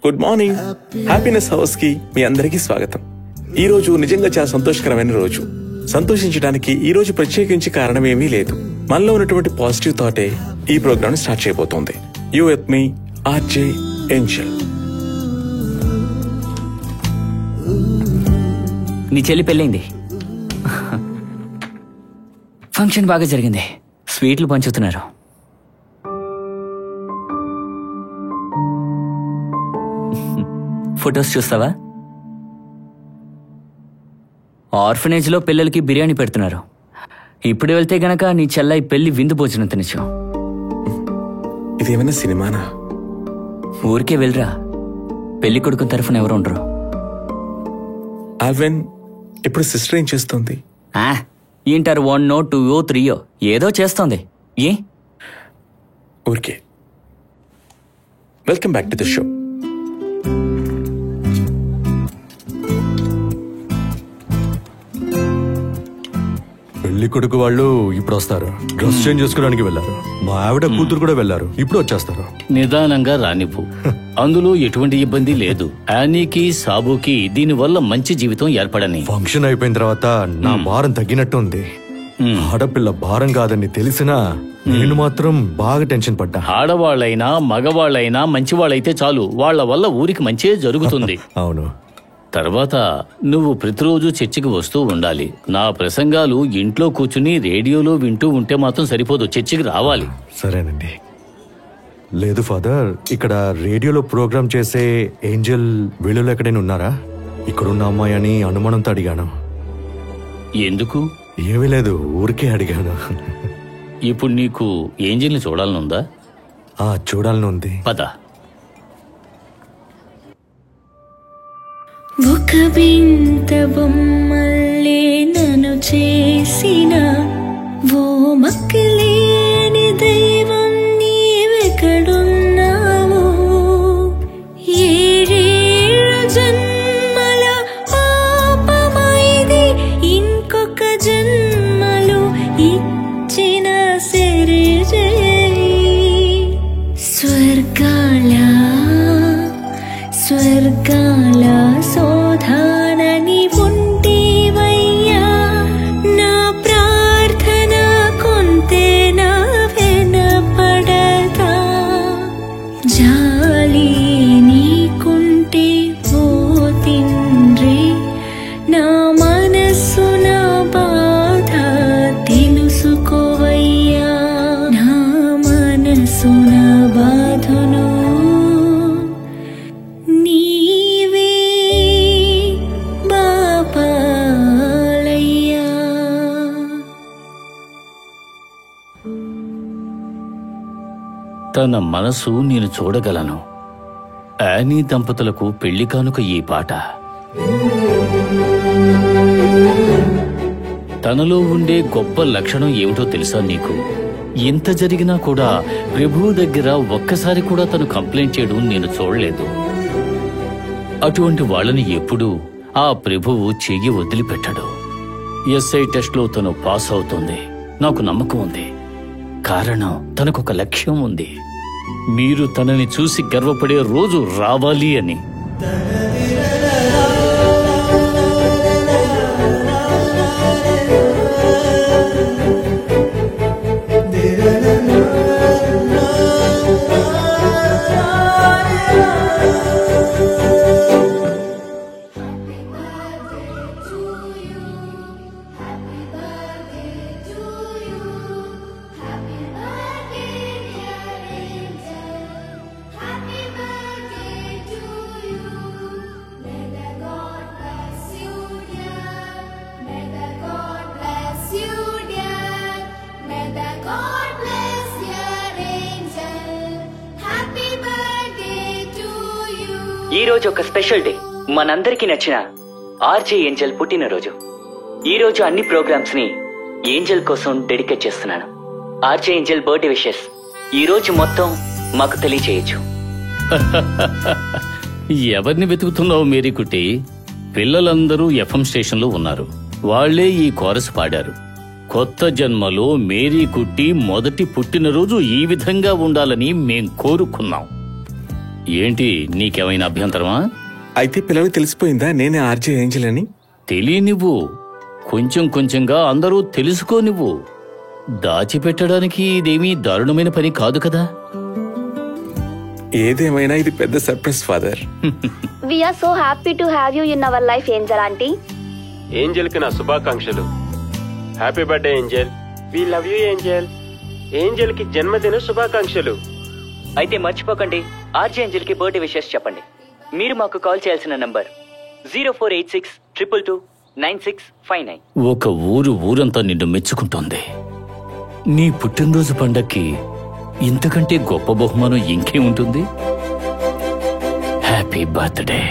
Good morning. Happiness house కి మీ అందరికీ స్వాగతం. ఈ రోజు నిజంగా చాలా సంతోషకరమైన రోజు. సంతోషించడానికి ఈ రోజు ప్రత్యేకించి కారణం ఏమీ లేదు. మనలో ఉన్నటువంటి పాజిటివ్ థాటే ఈ ప్రోగ్రామ్ స్టార్ట్ చేయబోతోంది. You with me RJ Angel. నీ చెల్లి పెళ్ళైంది. ఫంక్షన్ బాగా జరిగింది. స్వీట్లు పంచుతున్నారు. ఫొటోస్ చూస్తావా? ఆర్ఫనేజ్ లో పిల్లలకి బిర్యానీ పెడుతున్నారు. ఇప్పుడు వెళ్తే గనక నీ చెల్లై పెళ్లి విందు భోజనం తినచ్చు. ఇదేమైనా సినిమానా? ఊరికే వెళ్ళరా. పెళ్లి కొడుకుని తరఫున ఎవరు ఉండరు. ఆల్వెన్, ఇప్పుడు సిస్టర్ ఏం చేస్తుంది? ఇంటర్ 1 2 3 ఏదో చేస్తోంది. ఏ ఊరికే. Welcome back to the show. పెళ్లి కొడుకు వాళ్ళు ఇప్పుడు వస్తారు. డ్రెస్ చేంజ్ చేసుకోవడానికి వెళ్ళారు. మా ఆవిడ కూతురు కూడా వెళ్ళారు. ఇప్పుడు వచ్చేస్తారు. నిదానంగా రానివ్వు. అందులో ఎటువంటి ఇబ్బంది లేదు. యానీకి సాబుకి దీనివల్ల మంచి జీవితం ఏర్పడని. ఫంక్షన్ అయిపోయిన తర్వాత నా భారం తగ్గినట్టు ఉంది. ఆడపిల్ల భారం కాదని తెలిసినా నేను మాత్రం బాగా టెన్షన్ పడ్డా. ఆడవాళ్ళైనా మగవాళ్ళైనా మంచివాళ్ళైతే చాలు. వాళ్ళ వల్ల ఊరికి మంచే జరుగుతుంది. అవును. తర్వాత నువ్వు ప్రతిరోజు చర్చికి వస్తూ ఉండాలి. నా ప్రసంగాలు ఇంట్లో కూర్చుని రేడియోలో వింటూ ఉంటే మాత్రం సరిపోదు. చర్చికి రావాలి. సరేనండి. లేదు ఫాదర్, ఇక్కడ రేడియోలో ప్రోగ్రామ్ చేసే ఏంజెల్ వీళ్ళలో ఎక్కడైనా ఉన్నారా? ఇక్కడున్న అమ్మాయి అని అనుమానంతో అడిగాను. ఎందుకు? ఏమీ లేదు, ఊరికే అడిగాను. ఇప్పుడు నీకు ఏంజెల్ని చూడాలనుందా? చూడాలని ఉంది. పద. ఒక వింత బొమ్మల్లే నన్ను చేసిన ఓ మక్కలేని దైవం నీవెక్కడున్నావో. ఏడేళ్ళ జన్మల పాపమైది ఇంకొక జన్మలు ఇచ్చిన సరిజేయి. స్వర్గాల సోధానని ఉంటేవయ్యా. నా ప్రార్థన కొంతే నా వినపడదా. జాలి నీకుంటే ఓ తండ్రి, నా మనస్సు నా బాధ తెలుసుకోవయ్యా. నా మనస్సు నా బాధను తన మనసు నేను చూడగలను. యానీ దంపతులకు పెళ్లి కానుక ఈ పాట. తనలో ఉండే గొప్ప లక్షణం ఏమిటో తెలుసా నీకు? ఇంత జరిగినా కూడా ప్రభువు దగ్గర ఒక్కసారి కూడా తను కంప్లైంట్ చేయడం నేను చూడలేదు. అటువంటి వాళ్ళని ఎప్పుడూ ఆ ప్రభువు చెయ్యి వదిలిపెట్టడు. ఎస్ఐ టెస్ట్ లో తను పాస్ అవుతుంది. నాకు నమ్మకం ఉంది. కారణం తనకొక లక్ష్యం ఉంది. మీరు తనని చూసి గర్వపడే రోజు రావాలి అని. ఈ రోజు ఒక స్పెషల్ డే. మనందరికీ నచ్చిన ఆర్జే ఏంజెల్ పుట్టినరోజు. ఈ రోజు అన్ని ప్రోగ్రామ్స్ ని ఏంజెల్ కోసం డెడికేట్ చేస్తున్నాను. ఆర్జే ఏంజెల్ బర్త్డే విషెస్ ఈ రోజు మొత్తం మాకు తెలియచేయచ్చు. ఎవరిని వెతుకుతున్నావు మేరీ కుట్టి? పిల్లలందరూ ఎఫ్ఎం స్టేషన్లో ఉన్నారు. వాళ్లే ఈ కోరస్ పాడారు. కొత్త జన్మలో మేరీ కుట్టి మొదటి పుట్టినరోజు ఈ విధంగా ఉండాలని మేం కోరుకున్నాం. ఏంటి నీకేమైనా అభ్యంతరమా? అయితే పిల్లలకు తెలిసిపోయిందా నేనే ఆర్జే ఏంజల్ అని? తెలియనివ్వు, కొంచెం కొంచెంగా అందరూ తెలుసుకోనివ్వు. దాచిపెట్టడానికి ఇదేమీ దారుణమైన పని కాదు కదా. ఏదేమైనా ఇది పెద్ద surprise father. We are so happy to have you in our life, Angel auntie. Angel కి నా శుభాకాంక్షలు. Happy birthday Angel. We love you Angel. Angel కి జన్మదిన శుభాకాంక్షలు. అయితే మర్చిపోకండి, ఆర్జే ఏంజల్ కి బర్త్డే విషెస్ చెప్పండి. మీరు మాకు కాల్ చేయాల్సిన నంబర్ 0486229659. ఒక ఊరంతా నిన్ను మెచ్చుకుంటోంది. నీ పుట్టినరోజు పండక్కి ఇంతకంటే గొప్ప బహుమానం ఇంకే ఉంటుంది? Happy birthday.